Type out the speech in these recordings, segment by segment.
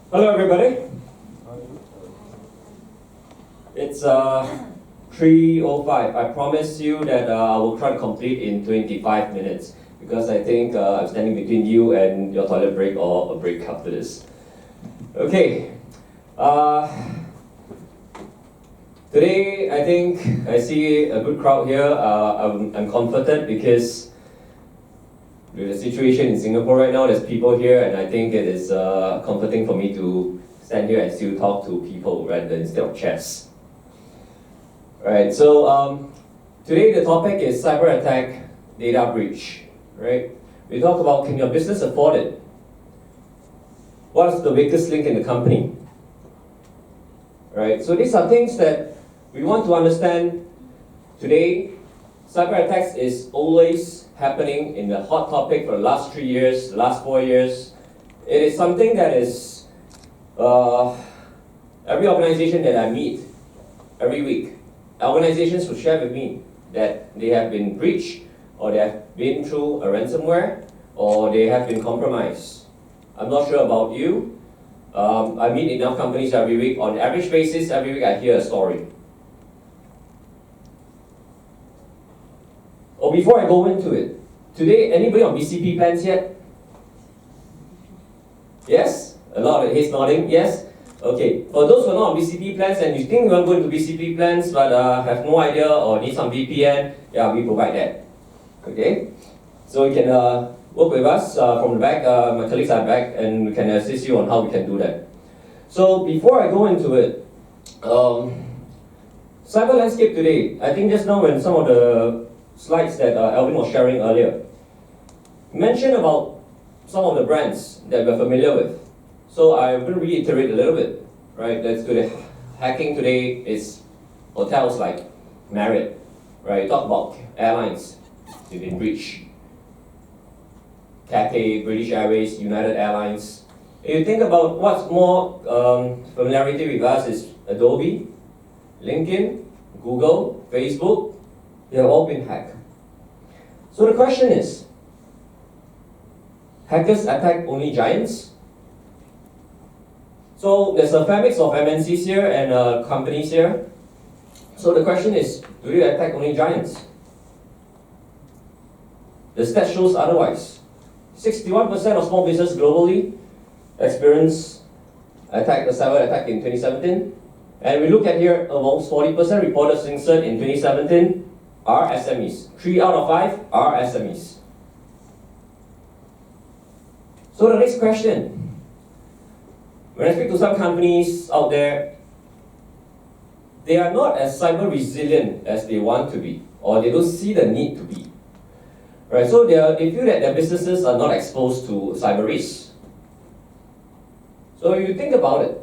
Hello everybody. It's 3:05. I promise you that I will try to complete in 25 minutes because I think I'm standing between you and your toilet break or a break after this. Okay. Today I think I see a good crowd here. I'm comforted because with the situation in Singapore right now, there's people here, and I think it is comforting for me to stand here and still talk to people rather than instead of chairs. Alright, so today the topic is cyber attack, data breach. Right? We talk about, can your business afford it? What's the weakest link in the company? Right? So these are things that we want to understand today. Cyber attacks is always happening in the hot topic for the last 3 years, the last 4 years. It is something that is every organization that I meet every week, organizations will share with me that they have been breached or they have been through a ransomware or they have been compromised. I'm not sure about you. I meet enough companies every week. On average basis, every week I hear a story. Oh, before I go into it, today, anybody on BCP plans yet? Yes? A lot of heads nodding, yes? Okay, for those who are not on BCP plans and you think you want to go into BCP plans but have no idea or need some VPN, yeah, we provide that. Okay? So you can work with us from the back, my colleagues are back and we can assist you on how we can do that. So before I go into it, cyber landscape today, I think just now when some of the slides that Alvin was sharing earlier mentioned about some of the brands that we're familiar with. So I will reiterate a little bit, right? Let's do the hacking today is hotels like Marriott, right? Talk about airlines, they've been breached. Cathay, British Airways, United Airlines. If you think about what's more familiarity with us is Adobe, LinkedIn, Google, Facebook, they have all been hacked. So the question is, hackers attack only giants? So there's a fair mix of MNCs here and companies here. So the question is, do they attack only giants? The stat shows otherwise. 61% of small business globally experienced a cyber attack in 2017. And we look at here, almost 40% reported censored in 2017 are SMEs. 3 out of 5 are SMEs. So the next question. When I speak to some companies out there, they are not as cyber resilient as they want to be, or they don't see the need to be. Right? So they feel that their businesses are not exposed to cyber risks. So if you think about it,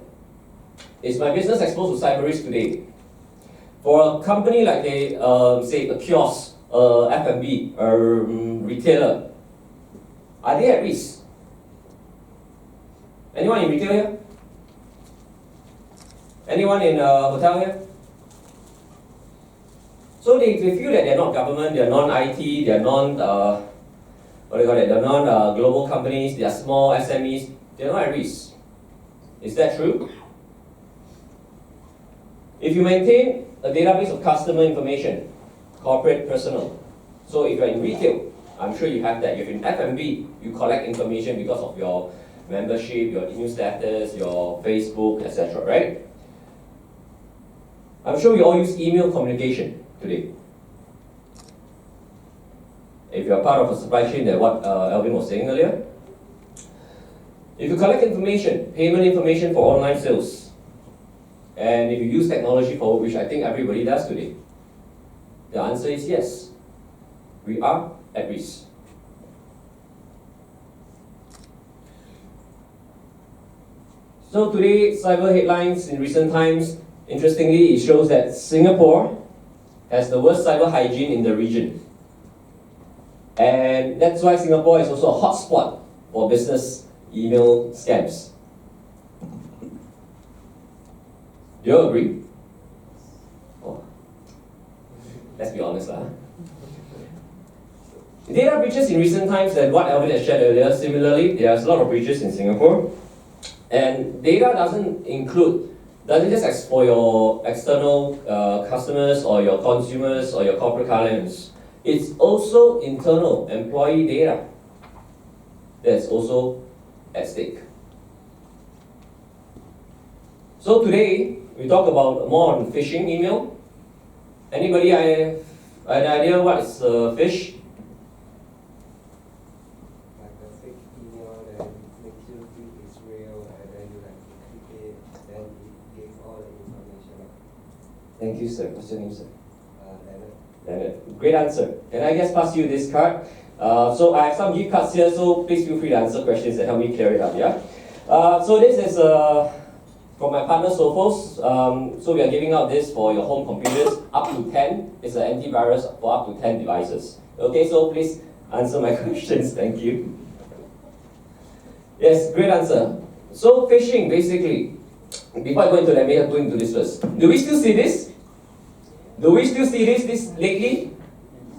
is my business exposed to cyber risk today? For a company like say a kiosk, F&B, a retailer, are they at risk? Anyone in retail here? Anyone in hotel here? So they feel that they're not government, they're non-IT, they're they're non-global companies, they're small SMEs, they're not at risk. Is that true? If you maintain a database of customer information, corporate, personal, so if you're in retail, I'm sure you have that. If you're in F&B, you collect information because of your membership, your newsletters, your Facebook, etc., right? I'm sure we all use email communication today. If you're part of a supply chain, that what Alvin was saying earlier. If you collect information, payment information for online sales, and if you use technology for which I think everybody does today, the answer is yes. We are at risk. So today, cyber headlines in recent times, interestingly, it shows that Singapore has the worst cyber hygiene in the region. And that's why Singapore is also a hotspot for business email scams. Do you all agree? Oh. Let's be honest. Data breaches in recent times, and what Alvin has shared earlier, similarly, there are a lot of breaches in Singapore. And data doesn't just for your external customers or your consumers or your corporate clients. It's also internal employee data that's also at stake. So today, we talk about more on phishing email. Anybody have an idea what is phish? Like a fake email that makes you think it's real, and then you like click it, then it gives all the information. Thank you, sir. What's your name, sir? Leonard. Leonard. Great answer. Can I just pass you this card? So I have some gift cards here, so please feel free to answer questions and help me clear it up, yeah? So this is from my partner Sophos. So we are giving out this for your home computers, up to 10. It's an antivirus for up to 10 devices. Okay, so please answer my questions. Thank you. Yes, great answer. So phishing, basically, before I go into that, may I go into this first. Do we still see this? Do we still see this lately?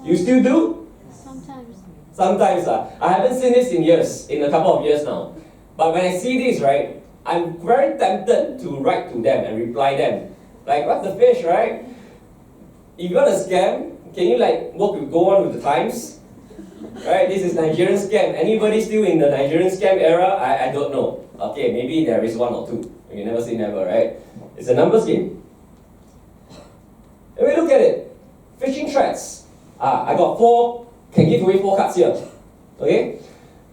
You still do? Sometimes. Sometimes. I haven't seen this in years, in a couple of years now. But when I see this, right, I'm very tempted to write to them and reply them. Like, what's the fish, right? If you got a scam, can you go on with the times? Right, this is Nigerian scam. Anybody still in the Nigerian scam era? I don't know. Okay, maybe there is one or two. You never say never, right? It's a numbers game. And we look at it. Phishing threats. I got 4, can give away 4 cards here. Okay?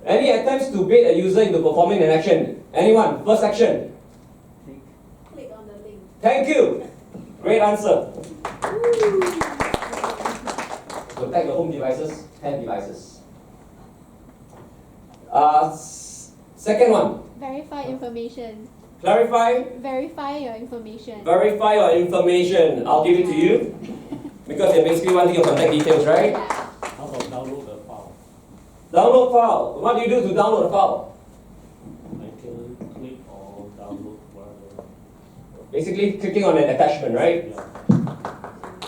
Any attempts to bait a user into performing an action? Anyone? First action. Click on the link. Thank you. Great answer. Protect your home devices, 10 devices. Second one. Verify information. Clarify. Verify your information. Verify your information. I'll give it to you. Because they're basically wanting your contact details, right? Yeah. How about download the file? Download file. What do you do to download a file? I can click or download whatever. Basically clicking on an attachment, right? Yeah.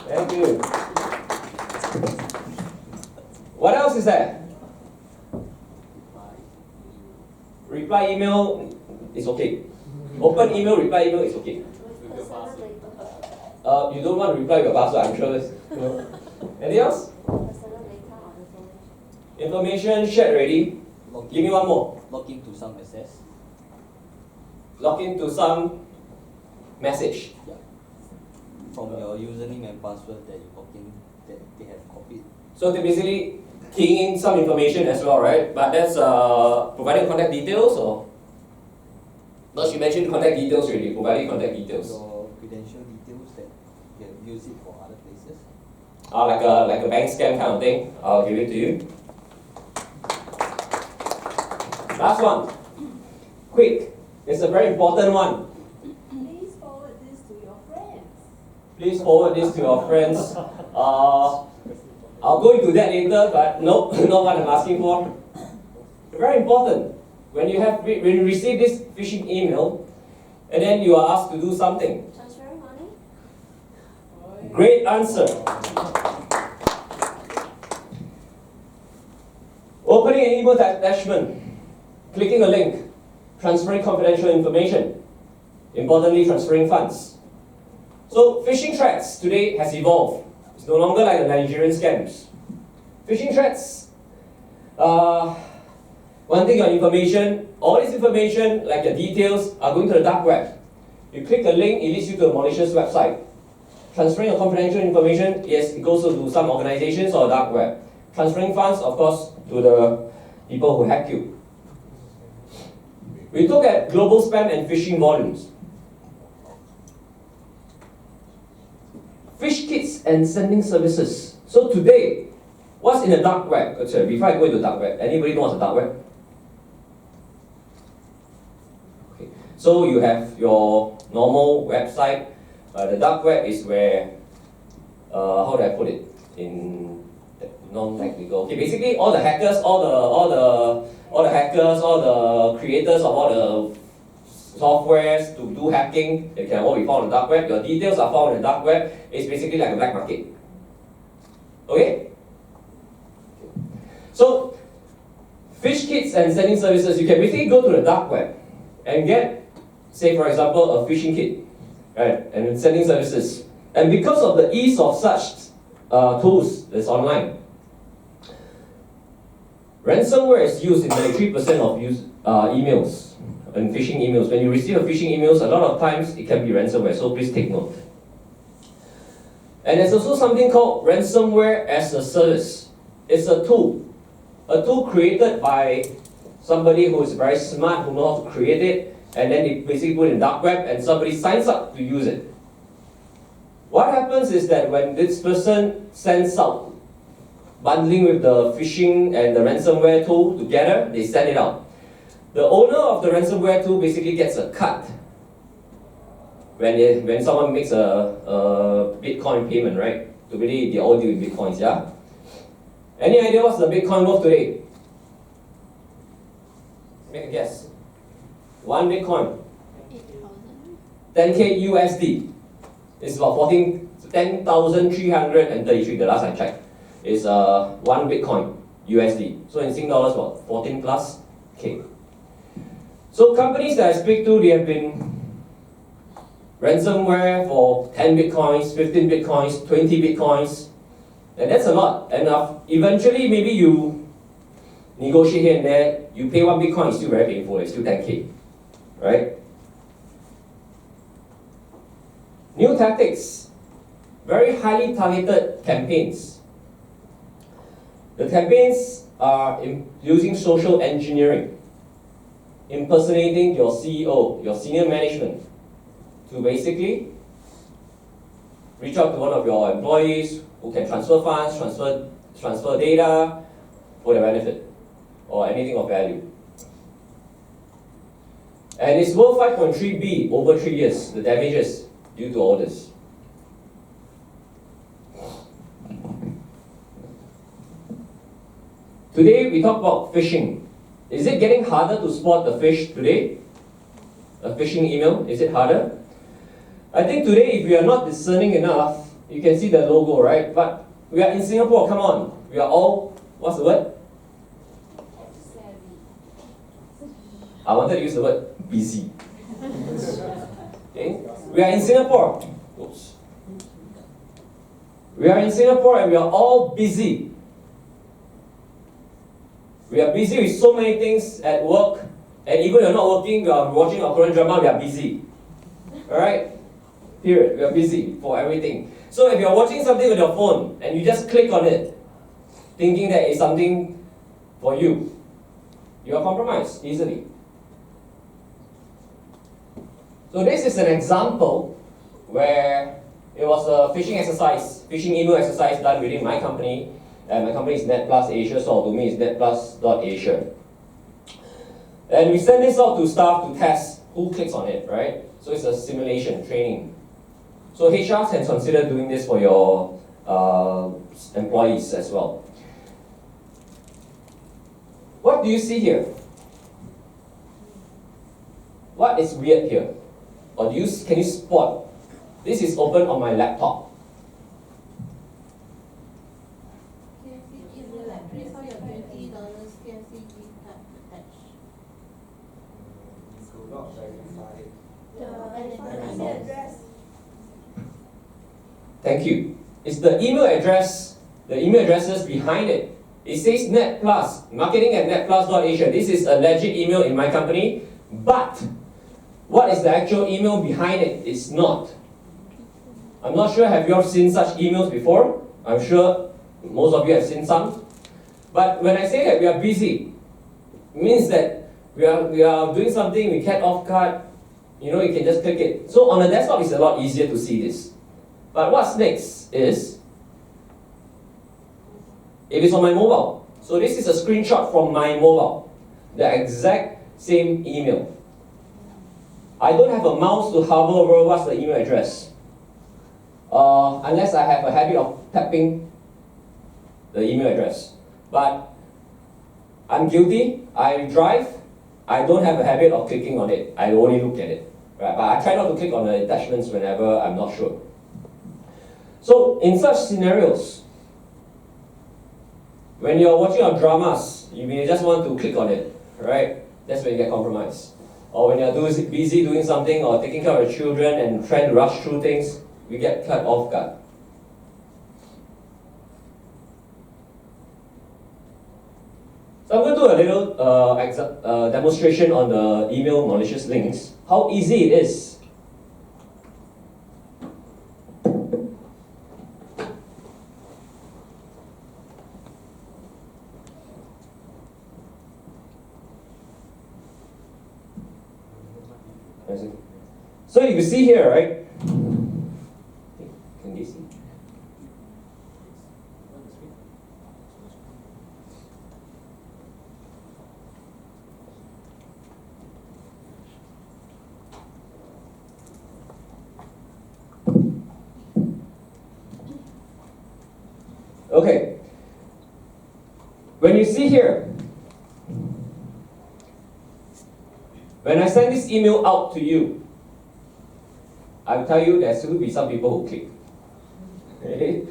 Thank you. What else is there? Reply email is okay. Open email, reply email is okay. You don't want to reply with your password, I'm sure. Anything else? Information shared already. Give me one more. Log into some access. Log into some message. Yeah. From your username and password that you log in, that they have copied. So they're basically keying in some information as well, right? But that's providing contact details or? No, she mentioned contact details already, providing contact details. Your credential details that you have used it for other places. Like a bank scam kind of thing. I'll give it to you. Last one. Quick. It's a very important one. Please forward this to your friends. Please forward this to your friends. I'll go into that later, but nope, not what I'm asking for. Very important. When you receive this phishing email, and then you are asked to do something. Transferring money? Great answer. Opening an email attachment, clicking a link, transferring confidential information, importantly transferring funds. So phishing threats today has evolved. It's no longer like the Nigerian scams. Phishing threats, wanting your information, all this information, like your details, are going to the dark web. You click a link, it leads you to a malicious website. Transferring your confidential information, yes, it goes to some organizations or dark web. Transferring funds, of course, to the people who hack you. We look at global spam and phishing volumes. Fish kits and sending services. So today, what's in the dark web? Sorry, before I go into the dark web, anybody know what's the dark web? Okay. So you have your normal website. The dark web is where, how do I put it in non-technical? Okay, basically all the hackers, all the creators of all the softwares to do hacking, they can all be found on the dark web. Your details are found on the dark web. It's basically like a black market. Okay? So, fish kits and sending services, you can basically go to the dark web and get, say for example, a phishing kit, right, and sending services. And because of the ease of such tools that's online, ransomware is used in 93% of emails and phishing emails. When you receive a phishing emails, a lot of times it can be ransomware, so please take note. And there's also something called ransomware as a service. It's a tool created by somebody who is very smart, who knows how to create it, and then they basically put it in dark web and somebody signs up to use it. What happens is that when this person sends out, bundling with the phishing and the ransomware tool together, they send it out. The owner of the ransomware tool basically gets a cut when someone makes a Bitcoin payment, right? Today they all deal with Bitcoins, yeah? Any idea what's the Bitcoin worth today? Make a guess. One Bitcoin. 8,000. 10K USD. It's about 10,333 the last I checked. Is one Bitcoin USD. So in Sing dollars, what? 14 plus K. So companies that I speak to, they have been ransomware for 10 Bitcoins, 15 Bitcoins, 20 Bitcoins. And that's a lot. And eventually, maybe you negotiate here and there, you pay one Bitcoin, it's still very painful, it's still 10K. Right? New tactics. Very highly targeted campaigns. The campaigns are using social engineering, impersonating your CEO, your senior management, to basically reach out to one of your employees who can transfer funds, transfer data for their benefit or anything of value. And it's worth 5.3 B over 3 years, the damages due to all this. Today we talk about phishing. Is it getting harder to spot the fish today? A phishing email, is it harder? I think today if we are not discerning enough, you can see the logo, right? But we are in Singapore, come on. We are all, what's the word? I wanted to use the word busy. Okay? We are in Singapore. Oops. We are in Singapore and we are all busy. We are busy with so many things at work, and even if you're not working, we are watching a Korean drama, we are busy. Alright? Period. We are busy for everything. So if you're watching something with your phone and you just click on it, thinking that it's something for you, you are compromised easily. So this is an example where it was a phishing exercise, phishing email exercise done within my company. And my company is Netpluz Asia, so our domain is netpluz.asia. And we send this out to staff to test who clicks on it, right? So it's a simulation, training. So HR can consider doing this for your employees as well. What do you see here? What is weird here? Or can you spot? This is open on my laptop. Not verified. email address. Thank you. It's the email address, the email addresses behind it. It says Netpluz, marketing@netpluz.asia. This is a legit email in my company, but what is the actual email behind it? It's not. I'm not sure, have you all seen such emails before? I'm sure most of you have seen some. But when I say that we are busy, it means that we are doing something, we get off guard, you can just click it. So on a desktop, it's a lot easier to see this. But what's next is, if it's on my mobile. So this is a screenshot from my mobile, the exact same email. I don't have a mouse to hover over what's the email address. Unless I have a habit of tapping the email address. But I'm guilty, I drive, I don't have a habit of clicking on it. I only look at it. Right? But I try not to click on the attachments whenever I'm not sure. So in such scenarios, when you're watching your dramas, you may just want to click on it, right? That's when you get compromised. or when you're busy doing something or taking care of your children and trying to rush through things, we get cut off guard. So I'm going to do a little demonstration on the email malicious links, how easy it is. So you can see here, right? Can they see? Okay. When you see here, when I send this email out to you, I will tell you there will be some people who click. Okay?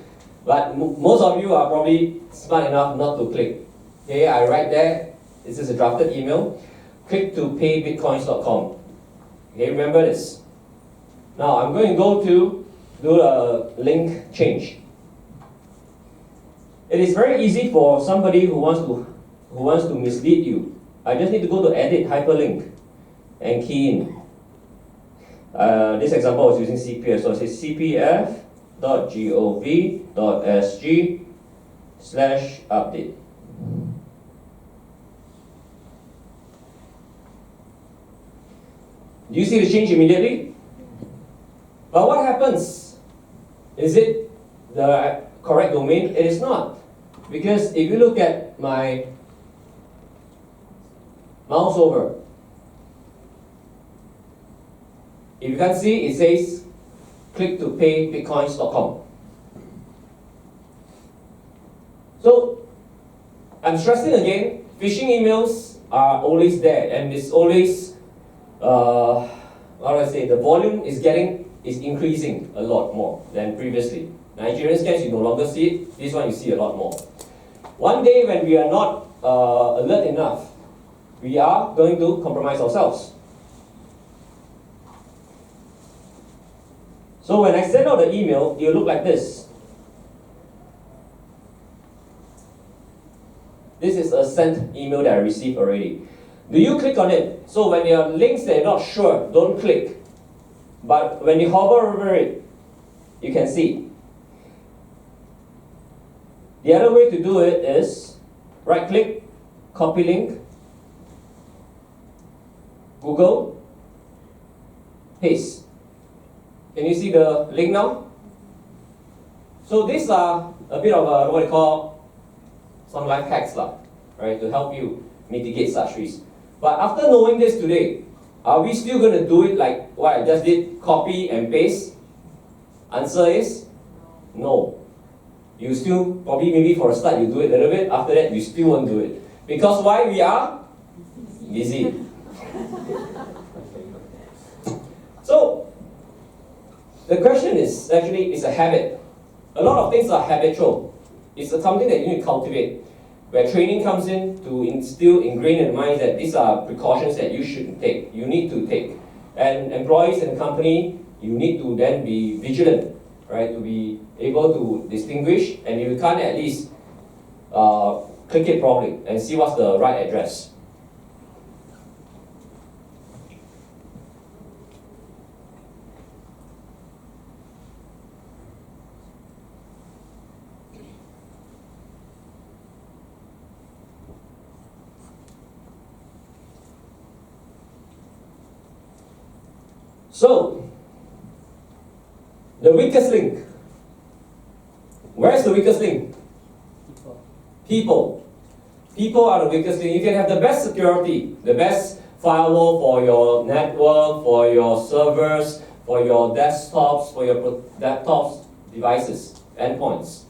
But most of you are probably smart enough not to click. Okay, I write there, this is a drafted email, click to paybitcoins.com. Okay, remember this. Now I'm going to go to do a link change. It is very easy for somebody who wants to mislead you. I just need to go to edit hyperlink and key in. This example was using CPF, so it says cpf.gov.sg/update. Do you see the change immediately? But what happens? Is it the correct domain? It is not. Because if you look at my mouse over, if you can see, it says click to paybitcoins.com. So I'm stressing again, phishing emails are always there, and it's always how do I say, the volume is increasing a lot more than previously. Nigerian scams, you no longer see it. This one you see a lot more. One day when we are not alert enough, we are going to compromise ourselves. So when I send out the email, it will look like this. This is a sent email that I received already. Do you click on it? So when there are links that you're not sure, don't click. But when you hover over it, you can see. The other way to do it is right click, copy link, Google, paste. Can you see the link now? So these are a bit of what I call some life hacks, right, to help you mitigate such risks. But after knowing this today, are we still going to do it like what I just did, copy and paste? Answer is no. You still, probably maybe for a start you do it a little bit, after that you still won't do it. Because why? We are busy. So, the question is actually, it's a habit. A lot of things are habitual. It's something that you need to cultivate, where training comes in to ingrain in the mind that these are precautions that you should take, you need to take. And employees in the company, you need to then be vigilant, right, to be able to distinguish, and if you can't, at least click it properly and see what's the right address. So, the weakest link. Where's the weakest link? People. People are the weakest link. You can have the best security, the best firewall for your network, for your servers, for your desktops, for your laptops, devices, endpoints.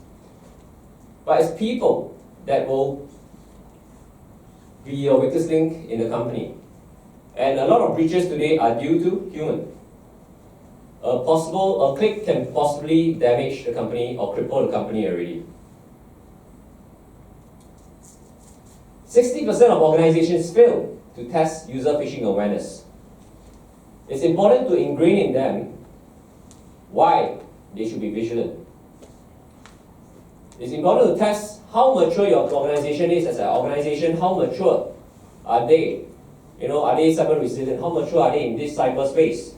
But it's people that will be your weakest link in the company. And a lot of breaches today are due to human. A click can possibly damage the company or cripple the company already. 60% of organizations fail to test user phishing awareness. It's important to ingrain in them why they should be vigilant. It's important to test how mature your organization is as an organization. How mature are they? Are they cyber resilient? How mature are they in this cyberspace?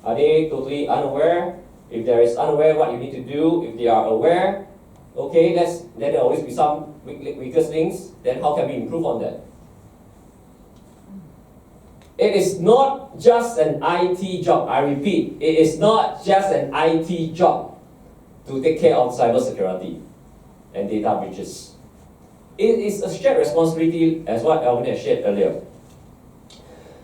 Are they totally unaware? If there is unaware, what you need to do. If they are aware, okay, then there will always be some weakest links. Then how can we improve on that? It is not just an IT job. I repeat, it is not just an IT job to take care of cybersecurity and data breaches. It is a shared responsibility, as what Alvin has shared earlier.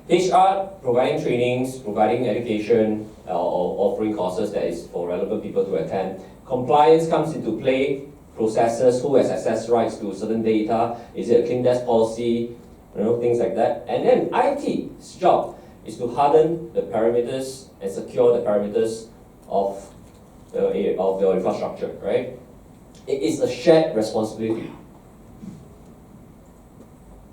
HR providing trainings, providing education, or offering courses that is for relevant people to attend. Compliance comes into play. Processes, who has access rights to certain data, is it a clean desk policy, things like that. And then IT's job is to harden the parameters and secure the parameters of your infrastructure, right? It is a shared responsibility.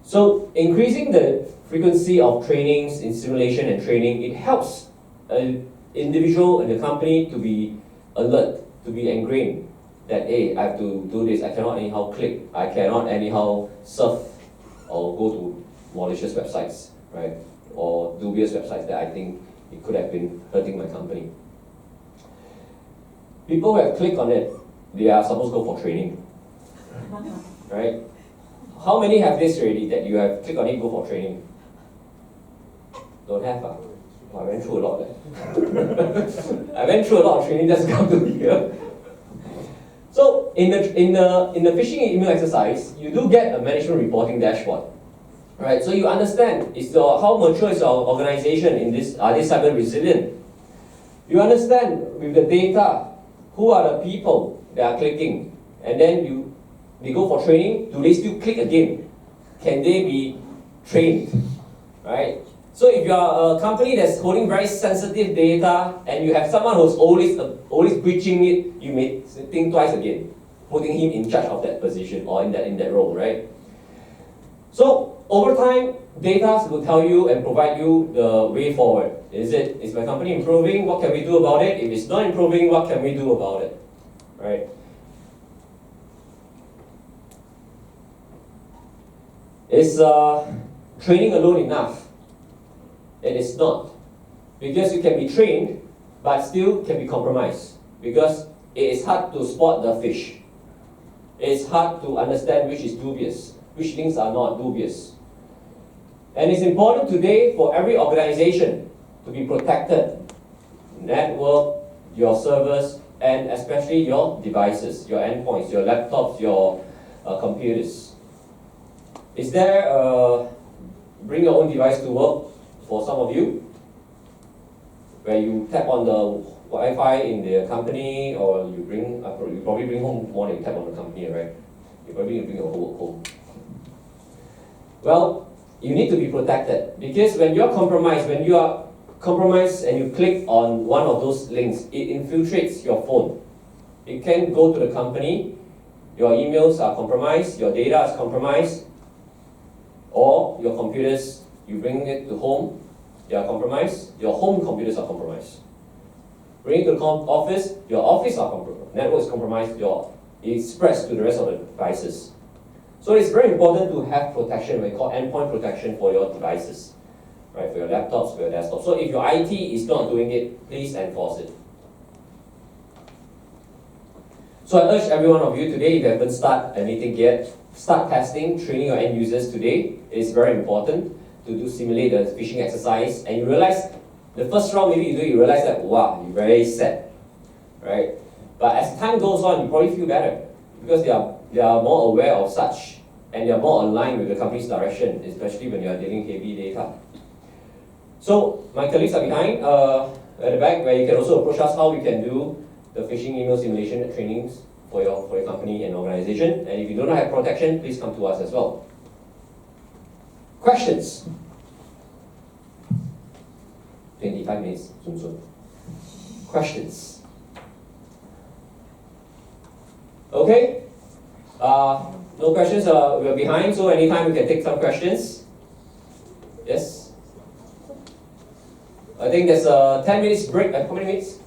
So increasing the frequency of trainings in simulation and training, it helps an individual in the company to be alert, to be ingrained that, hey, I have to do this, I cannot anyhow click, I cannot anyhow surf or go to malicious websites, right? Or dubious websites that I think it could have been hurting my company. People who have clicked on it, they are supposed to go for training, right? How many have this already, that you have clicked on it, go for training? Don't have, I went through a lot there. I went through a lot of training just to come to here. So in the phishing email exercise, you do get a management reporting dashboard, right? So you understand how mature is your organization in this. Are they cyber resilient? You understand with the data who are the people that are clicking, and then they go for training. Do they still click again? Can they be trained, right? So if you are a company that's holding very sensitive data and you have someone who's always breaching it, you may think twice again, putting him in charge of that position or in that role, right? So over time, data will tell you and provide you the way forward. Is my company improving? What can we do about it? If it's not improving, what can we do about it, right? Is training alone enough? It is not. Because you can be trained, but still can be compromised. Because it is hard to spot the fish. It's hard to understand which is dubious, which links are not dubious. And it's important today for every organization to be protected. Network, your servers, and especially your devices, your endpoints, your laptops, your computers. Is there bring your own device to work for some of you, where you tap on the Wi-Fi in the company, or you probably bring home more than you tap on the company, right? You probably bring your whole work home. Well, you need to be protected, because when you are compromised and you click on one of those links, it infiltrates your phone. It can go to the company, your emails are compromised, your data is compromised, or your computers, you bring it to home, they are compromised, your home computers are compromised. Bring it to the office, your office are compromised, network is compromised, it spreads to the rest of the devices. So it's very important to have protection, we call endpoint protection for your devices, right? For your laptops, for your desktops. So if your IT is not doing it, please enforce it. So I urge every one of you today, if you haven't started anything yet, start testing, training your end users today. It is very important to simulate the phishing exercise, and you realize the first round maybe you realize that, wow, you're very sad, right? But as time goes on, you probably feel better, because they are more aware of such, and they are more aligned with the company's direction, especially when you are dealing heavy data. So my colleagues are behind at the back, where you can also approach us how we can do the phishing email simulation trainings for your company and organization. And if you do not have protection, please come to us as well. Questions? 25 minutes, soon. Questions? Okay? No questions, we're behind, so anytime we can take some questions. Yes? I think there's a 10 minutes break. How many minutes?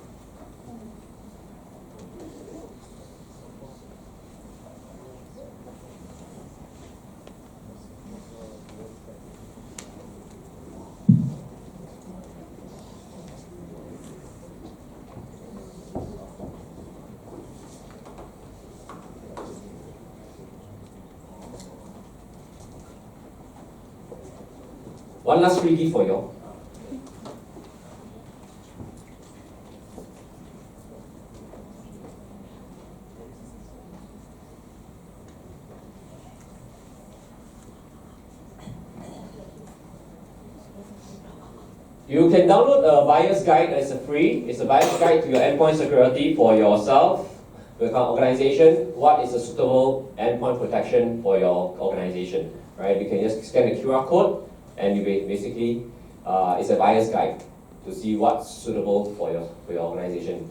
One last freebie for you all. You can download a buyer's guide as a free. It's a buyer's guide to your endpoint security for yourself, your organization. What is a suitable endpoint protection for your organization? Right? You can just scan the QR code, and you basically it's a buyer's guide to see what's suitable for your organization.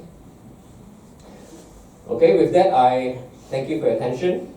Okay, with that, I thank you for your attention.